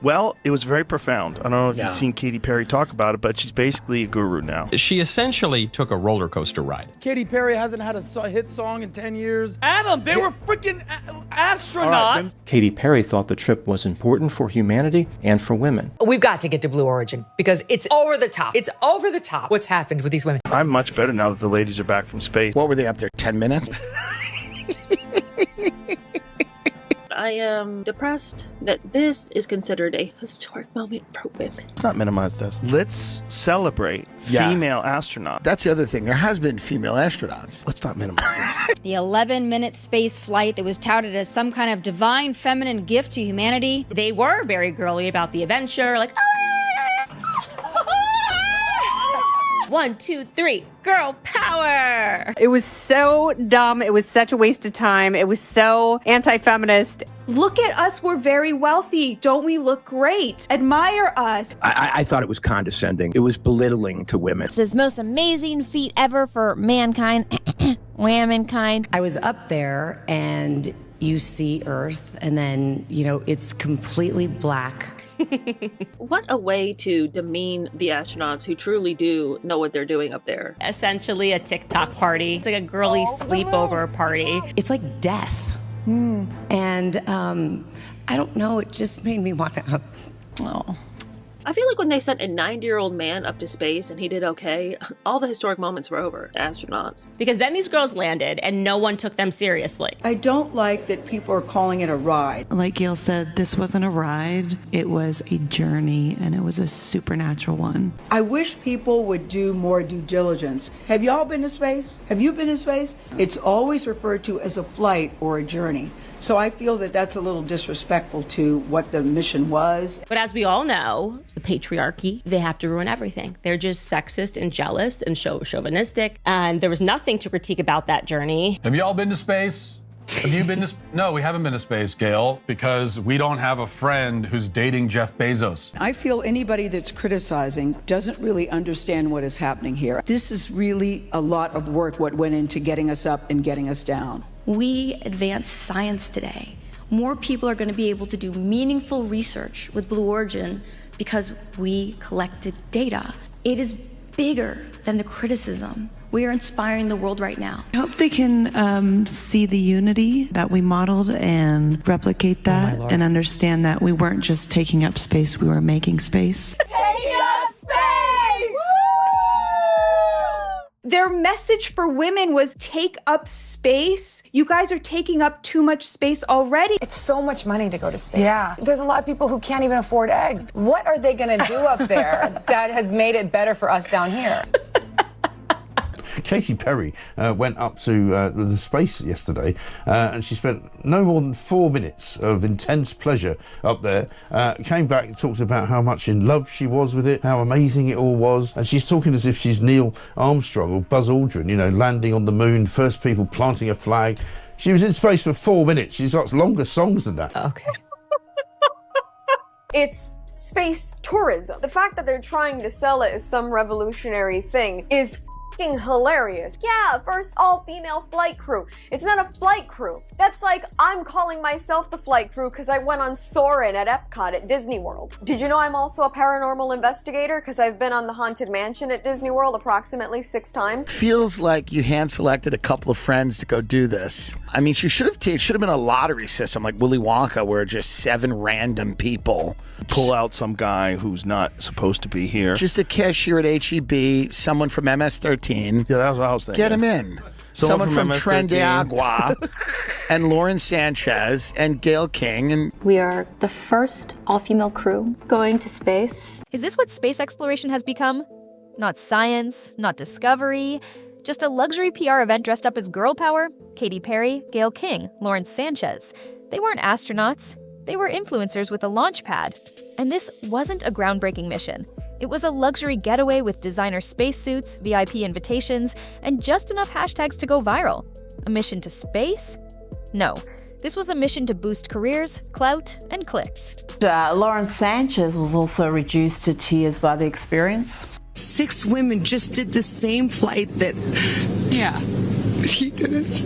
Well, it was very profound. I don't know if you've seen Katy Perry talk about it, but she's basically a guru now. She essentially took a roller coaster ride. Katy Perry hasn't had a hit song in 10 years. Adam, they were freaking astronauts. Katy Perry thought the trip was important for humanity and for women. We've got to get to Blue Origin because it's over the top. It's over the top what's happened with these women. I'm much better now that the ladies are back from space. What were they up there, 10 minutes? I am depressed that this is considered a historic moment for women. Let's not minimize this. Let's celebrate female astronauts. That's the other thing. There has been female astronauts. Let's not minimize this. The 11-minute space flight that was touted as some kind of divine feminine gift to humanity. They were very girly about the adventure, like, 1, 2, 3, girl power. It was so dumb. It was such a waste of time. It was so anti-feminist. Look at us. We're very wealthy. Don't we look great? Admire us. I thought it was condescending. It was belittling to women. It's the most amazing feat ever for mankind, womankind. I was up there and you see Earth and then, it's completely black. What a way to demean the astronauts who truly do know what they're doing up there. Essentially a TikTok party. It's like a girly sleepover party. It's like death. And I don't know, it just made me want to... I feel like when they sent a 90-year-old man up to space and he did okay, all the historic moments were over. Astronauts. Because then these girls landed and no one took them seriously. I don't like that people are calling it a ride. Like Gail said, this wasn't a ride. It was a journey, and it was a supernatural one. I wish people would do more due diligence. Have y'all been to space? Have you been to space? It's always referred to as a flight or a journey. So I feel that that's a little disrespectful to what the mission was. But as we all know, the patriarchy, they have to ruin everything. They're just sexist and jealous and chauvinistic. And there was nothing to critique about that journey. Have you all been to space? Have you been to No, we haven't been to space, Gail, because we don't have a friend who's dating Jeff Bezos. I feel anybody that's criticizing doesn't really understand what is happening here. This is really a lot of work, what went into getting us up and getting us down. We advance science today. More people are going to be able to do meaningful research with Blue Origin because we collected data. It is bigger than the criticism. We are inspiring the world right now. I hope they can see the unity that we modeled and replicate that and understand that we weren't just taking up space, we were making space. Taking up space! Their message for women was take up space. You guys are taking up too much space already. It's so much money to go to space. Yeah. There's a lot of people who can't even afford eggs. What are they going to do up there that has made it better for us down here? Katy Perry went up to the space yesterday and she spent no more than 4 minutes of intense pleasure up there, came back and talked about how much in love she was with it, how amazing it all was, and she's talking as if she's Neil Armstrong or Buzz Aldrin, landing on the moon, first people planting a flag. She was in space for 4 minutes. She's got longer songs than that. Okay. It's space tourism. The fact that they're trying to sell it as some revolutionary thing is hilarious. Yeah, first all-female flight crew. It's not a flight crew. That's like I'm calling myself the flight crew because I went on Soarin' at Epcot at Disney World. Did you know I'm also a paranormal investigator because I've been on the Haunted Mansion at Disney World approximately 6 times? Feels like you hand-selected a couple of friends to go do this. I mean, it should have been a lottery system like Willy Wonka where just 7 random people pull out some guy who's not supposed to be here. Just a cashier at HEB, someone from MS-13. Yeah, that's what I was thinking. Get him in. Someone from Tren de Agua and Lauren Sanchez and Gail King. And we are the first all-female crew going to space. Is this what space exploration has become? Not science, not discovery, just a luxury PR event dressed up as girl power? Katy Perry, Gail King, Lauren Sanchez. They weren't astronauts. They were influencers with a launchpad. And this wasn't a groundbreaking mission. It was a luxury getaway with designer spacesuits, VIP invitations, and just enough hashtags to go viral. A mission to space? No. This was a mission to boost careers, clout, and clicks. Lauren Sanchez was also reduced to tears by the experience. 6 women just did the same flight that... Yeah. to this.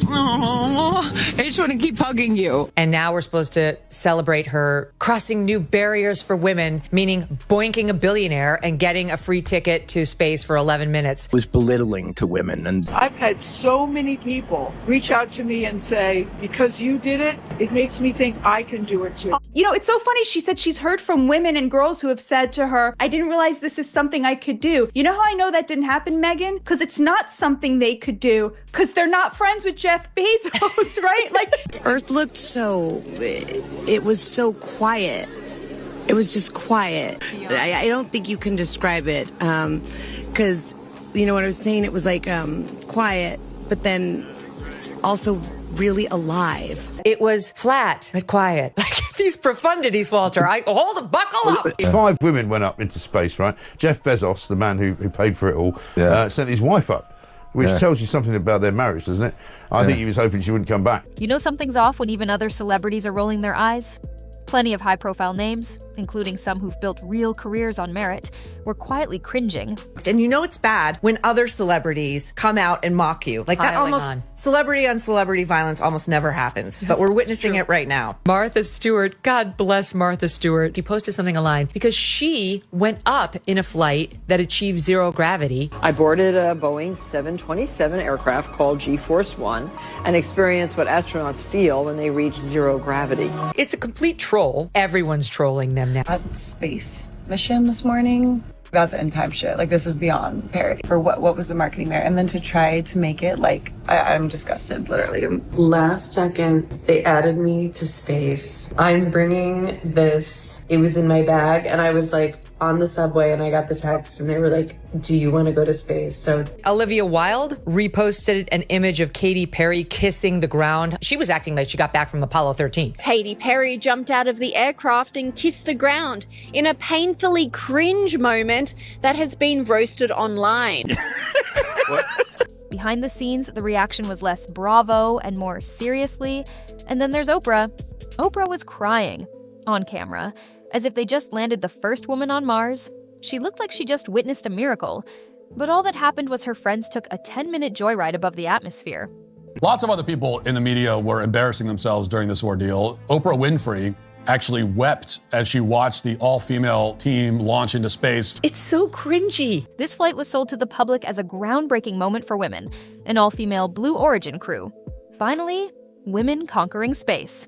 Oh, I just want to keep hugging you. And now we're supposed to celebrate her crossing new barriers for women, meaning boinking a billionaire and getting a free ticket to space for 11 minutes. It was belittling to women. And I've had so many people reach out to me and say, because you did it, it makes me think I can do it too. You know, it's so funny. She said she's heard from women and girls who have said to her, I didn't realize this is something I could do. You know how I know that didn't happen, Megan? Because it's not something they could do, because they're not friends with Jeff Bezos, right? Like, Earth looked so, it was so quiet. It was just quiet. I don't think you can describe it, because, you know what I was saying? It was like quiet, but then also really alive. It was flat but quiet. Like these profundities, Walter. Buckle up. 5 women went up into space, right? Jeff Bezos, the man who paid for it all, sent his wife up. Which tells you something about their marriage, doesn't it? I think he was hoping she wouldn't come back. You know something's off when even other celebrities are rolling their eyes? Plenty of high-profile names, including some who've built real careers on merit, were quietly cringing. And you know it's bad when other celebrities come out and mock you. Like that celebrity on celebrity violence almost never happens. But we're witnessing it right now. Martha Stewart, God bless Martha Stewart. She posted something online because she went up in a flight that achieved zero gravity. I boarded a Boeing 727 aircraft called G-Force One and experienced what astronauts feel when they reach zero gravity. It's a complete troll. Everyone's trolling them now. That space mission this morning, that's end time shit. Like, this is beyond parody for what was the marketing there. And then to try to make it like, I'm disgusted, literally. Last second, they added me to space. I'm bringing this. It was in my bag, and I was like on the subway, and I got the text, and they were like, do you want to go to space? So Olivia Wilde reposted an image of Katy Perry kissing the ground. She was acting like she got back from Apollo 13. Katy Perry jumped out of the aircraft and kissed the ground in a painfully cringe moment that has been roasted online. Behind the scenes, the reaction was less bravo and more seriously. And then there's Oprah. Oprah was crying on camera, as if they just landed the first woman on Mars. She looked like she just witnessed a miracle. But all that happened was her friends took a 10-minute joyride above the atmosphere. Lots of other people in the media were embarrassing themselves during this ordeal. Oprah Winfrey actually wept as she watched the all-female team launch into space. It's so cringy. This flight was sold to the public as a groundbreaking moment for women, an all-female Blue Origin crew. Finally, women conquering space.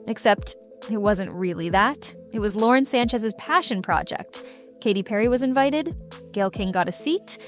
Except it wasn't really that. It was Lauren Sanchez's passion project. Katy Perry was invited, Gail King got a seat,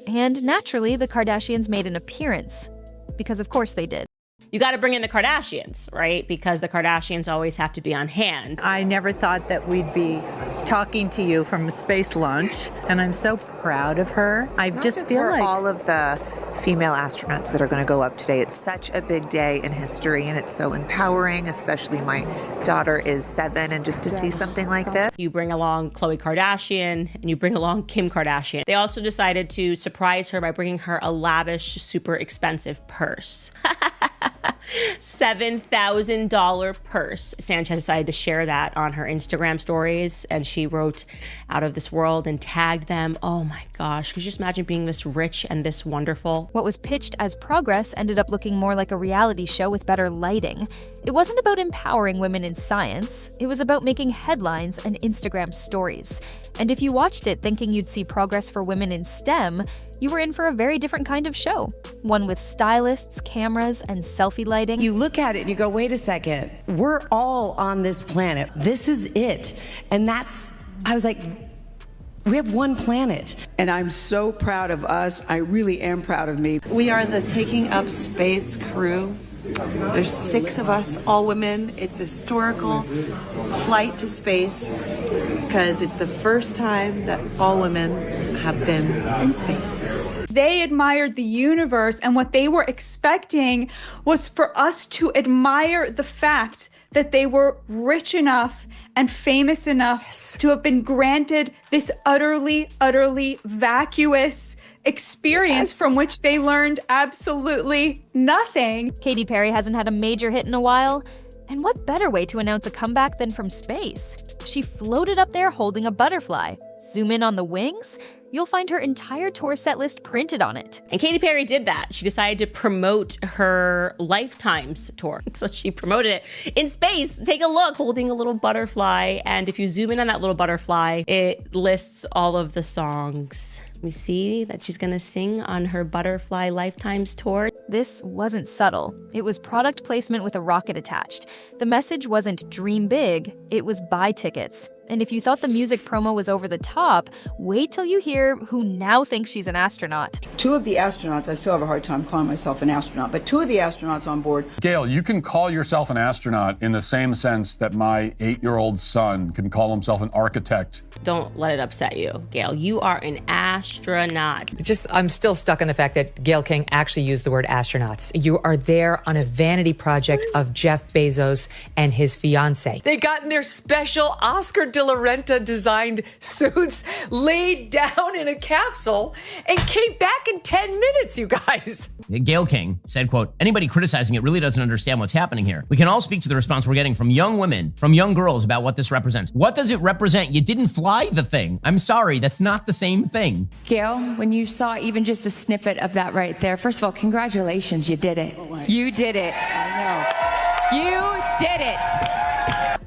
and naturally, the Kardashians made an appearance. Because of course they did. You got to bring in the Kardashians, right? Because the Kardashians always have to be on hand. I never thought that we'd be talking to you from a space launch, and I'm so proud of her. I just feel like all of the female astronauts that are going to go up today. It's such a big day in history, and it's so empowering, especially my daughter is 7, and just to see something like this. You bring along Khloe Kardashian, and you bring along Kim Kardashian. They also decided to surprise her by bringing her a lavish, super expensive purse. $7,000 purse. Sanchez decided to share that on her Instagram stories, and she wrote "out of this world" and tagged them. Oh my gosh, could you just imagine being this rich and this wonderful? What was pitched as progress ended up looking more like a reality show with better lighting. It wasn't about empowering women in science. It was about making headlines and Instagram stories. And if you watched it thinking you'd see progress for women in STEM, you were in for a very different kind of show. One with stylists, cameras, and selfie lighting. You look at it and you go, wait a second, we're all on this planet. This is it. And I was like, we have one planet. And I'm so proud of us. I really am proud of me. We are the Taking Up Space crew. There's 6 of us, all women. It's a historical flight to space because it's the first time that all women have been in space. They admired the universe, and what they were expecting was for us to admire the fact that they were rich enough and famous enough to have been granted this utterly, utterly vacuous experience from which they learned absolutely nothing. Katy Perry hasn't had a major hit in a while, and what better way to announce a comeback than from space? She floated up there holding a butterfly. Zoom in on the wings, you'll find her entire tour set list printed on it. And Katy Perry did that. She decided to promote her Lifetimes tour. So she promoted it in space. Take a look, holding a little butterfly. And if you zoom in on that little butterfly, it lists all of the songs. We see that she's gonna sing on her Butterfly Lifetimes tour. This wasn't subtle. It was product placement with a rocket attached. The message wasn't dream big, it was buy tickets. And if you thought the music promo was over the top, wait till you hear who now thinks she's an astronaut. 2 of the astronauts, I still have a hard time calling myself an astronaut, but 2 of the astronauts on board. Gail, you can call yourself an astronaut in the same sense that my 8-year-old son can call himself an architect. Don't let it upset you, Gail. You are an astronaut. I'm still stuck on the fact that Gail King actually used the word astronauts. You are there on a vanity project of Jeff Bezos and his fiance. They got in their special Oscar de la Renta designed suits, laid down in a capsule, and came back in 10 minutes, you guys. Gail King said, quote, anybody criticizing it really doesn't understand what's happening here. We can all speak to the response we're getting from young women, from young girls about what this represents. What does it represent? You didn't fly the thing. I'm sorry, that's not the same thing. Gail, when you saw even just a snippet of that right there, first of all, congratulations, you did it. You did it. I know. You did it.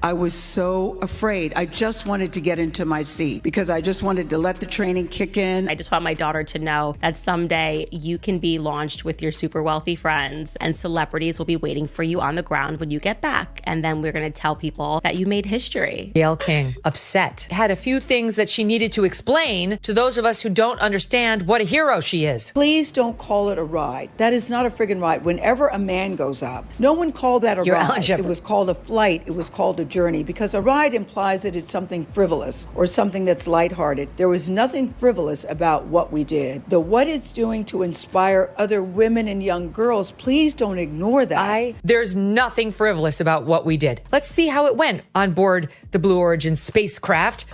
I was so afraid. I just wanted to get into my seat because I just wanted to let the training kick in. I just want my daughter to know that someday you can be launched with your super wealthy friends and celebrities will be waiting for you on the ground when you get back. And then we're going to tell people that you made history. Gail King, upset, had a few things that she needed to explain to those of us who don't understand what a hero she is. Please don't call it a ride. That is not a friggin' ride. Whenever a man goes up, no one called that a ride. It was called a flight. It was called a journey, because a ride implies that it's something frivolous or something that's lighthearted. There was nothing frivolous about what we did. What it's doing to inspire other women and young girls, please don't ignore that. There's nothing frivolous about what we did. Let's see how it went on board the Blue Origin spacecraft.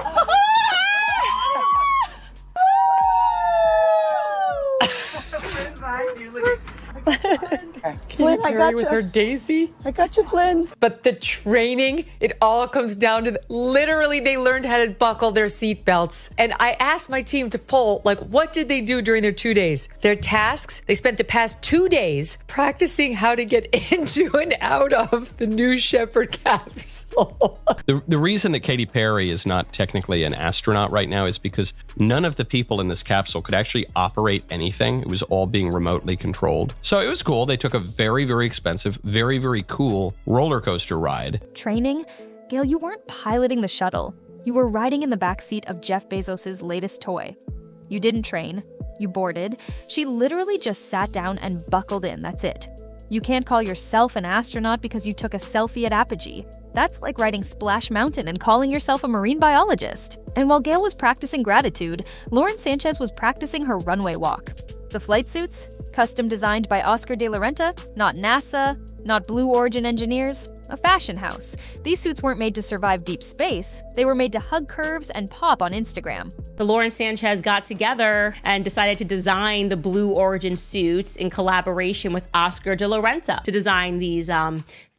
Flynn, I got you. With her Daisy. I got you, Flynn. But the training, it all comes down to literally they learned how to buckle their seatbelts. And I asked my team to poll, what did they do during their 2 days? Their tasks, they spent the past 2 days practicing how to get into and out of the New Shepard capsule. The reason that Katy Perry is not technically an astronaut right now is because none of the people in this capsule could actually operate anything. It was all being remotely controlled. So it was cool. They took a very, very expensive, very, very cool roller coaster ride. Training? Gail, you weren't piloting the shuttle. You were riding in the backseat of Jeff Bezos' latest toy. You didn't train. You boarded. She literally just sat down and buckled in. That's it. You can't call yourself an astronaut because you took a selfie at Apogee. That's like riding Splash Mountain and calling yourself a marine biologist. And while Gail was practicing gratitude, Lauren Sanchez was practicing her runway walk. The flight suits? Custom designed by Oscar de la Renta, not NASA, not Blue Origin engineers, a fashion house. These suits weren't made to survive deep space. They were made to hug curves and pop on Instagram. The Lauren Sanchez got together and decided to design the Blue Origin suits in collaboration with Oscar de la Renta to design these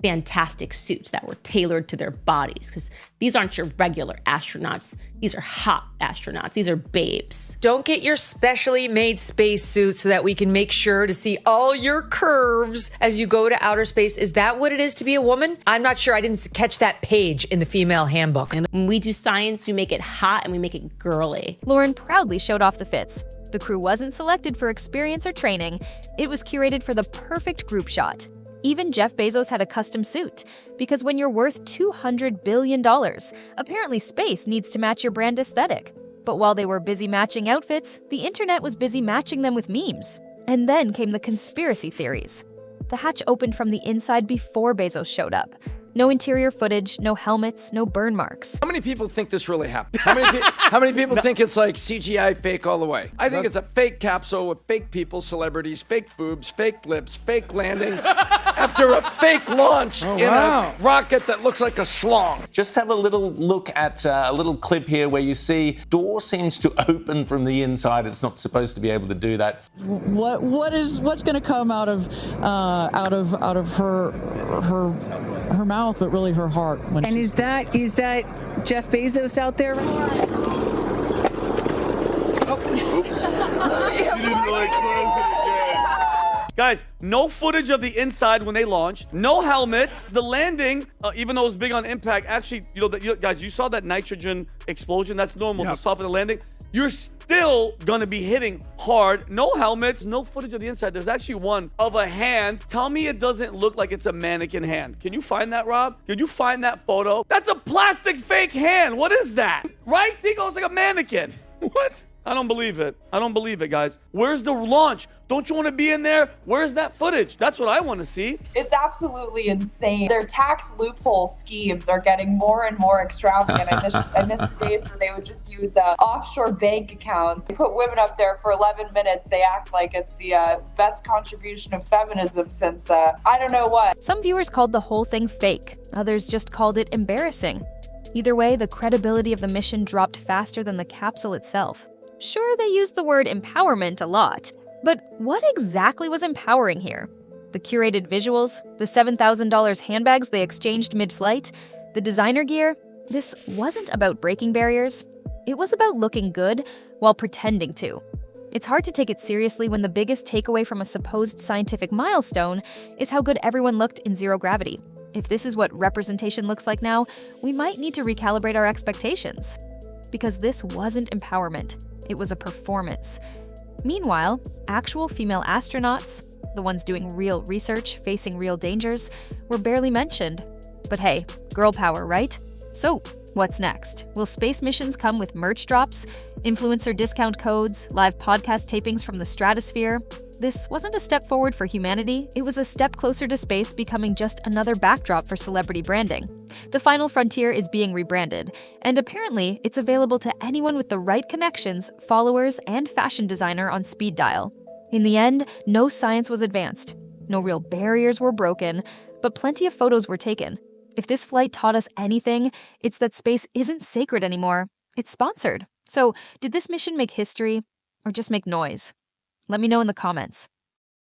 fantastic suits that were tailored to their bodies, because these aren't your regular astronauts. These are hot astronauts. These are babes. Don't get your specially made space suit so that we can make sure to see all your curves as you go to outer space. Is that what it is to be a woman? I'm not sure. I didn't catch that page in the female handbook. And when we do science, we make it hot and we make it girly. Lauren proudly showed off the fits. The crew wasn't selected for experience or training. It was curated for the perfect group shot. Even Jeff Bezos had a custom suit, because when you're worth $200 billion, apparently space needs to match your brand aesthetic. But while they were busy matching outfits, the internet was busy matching them with memes. And then came the conspiracy theories. The hatch opened from the inside before Bezos showed up. No interior footage, no helmets, no burn marks. How many people think this really happened? How many people think it's like CGI fake all the way? I think it's a fake capsule with fake people, celebrities, fake boobs, fake lips, fake landing after a fake launch in a rocket that looks like a schlong. Just have a little look at a little clip here where you see door seems to open from the inside. It's not supposed to be able to do that. What's going to come out of her mouth, but really her heart. And is that Jeff Bezos out there? Guys, no footage of the inside when they launched. No helmets. The landing, even though it was big on impact, actually, guys, you saw that nitrogen explosion. That's normal to soften the landing. You're still going to be hitting hard. No helmets, no footage of the inside. There's actually one of a hand. Tell me it doesn't look like it's a mannequin hand. Can you find that, Rob? Can you find that photo? That's a plastic fake hand. What is that? Right? It looks like a mannequin. What? I don't believe it. I don't believe it, guys. Where's the launch? Don't you want to be in there? Where's that footage? That's what I want to see. It's absolutely insane. Their tax loophole schemes are getting more and more extravagant. I miss the days where they would just use offshore bank accounts. They put women up there for 11 minutes. They act like it's the best contribution of feminism since I don't know what. Some viewers called the whole thing fake. Others just called it embarrassing. Either way, the credibility of the mission dropped faster than the capsule itself. Sure, they used the word empowerment a lot, but what exactly was empowering here? The curated visuals? The $7,000 handbags they exchanged mid-flight? The designer gear? This wasn't about breaking barriers. It was about looking good while pretending to. It's hard to take it seriously when the biggest takeaway from a supposed scientific milestone is how good everyone looked in zero gravity. If this is what representation looks like now, we might need to recalibrate our expectations. Because this wasn't empowerment. It was a performance. Meanwhile, actual female astronauts, the ones doing real research, facing real dangers, were barely mentioned. But hey, girl power, right? So, what's next? Will space missions come with merch drops, influencer discount codes, live podcast tapings from the stratosphere? This wasn't a step forward for humanity, it was a step closer to space becoming just another backdrop for celebrity branding. The final frontier is being rebranded, and apparently it's available to anyone with the right connections, followers, and fashion designer on speed dial. In the end, no science was advanced, no real barriers were broken, but plenty of photos were taken. If this flight taught us anything, it's that space isn't sacred anymore, it's sponsored. So, did this mission make history, or just make noise? Let me know in the comments.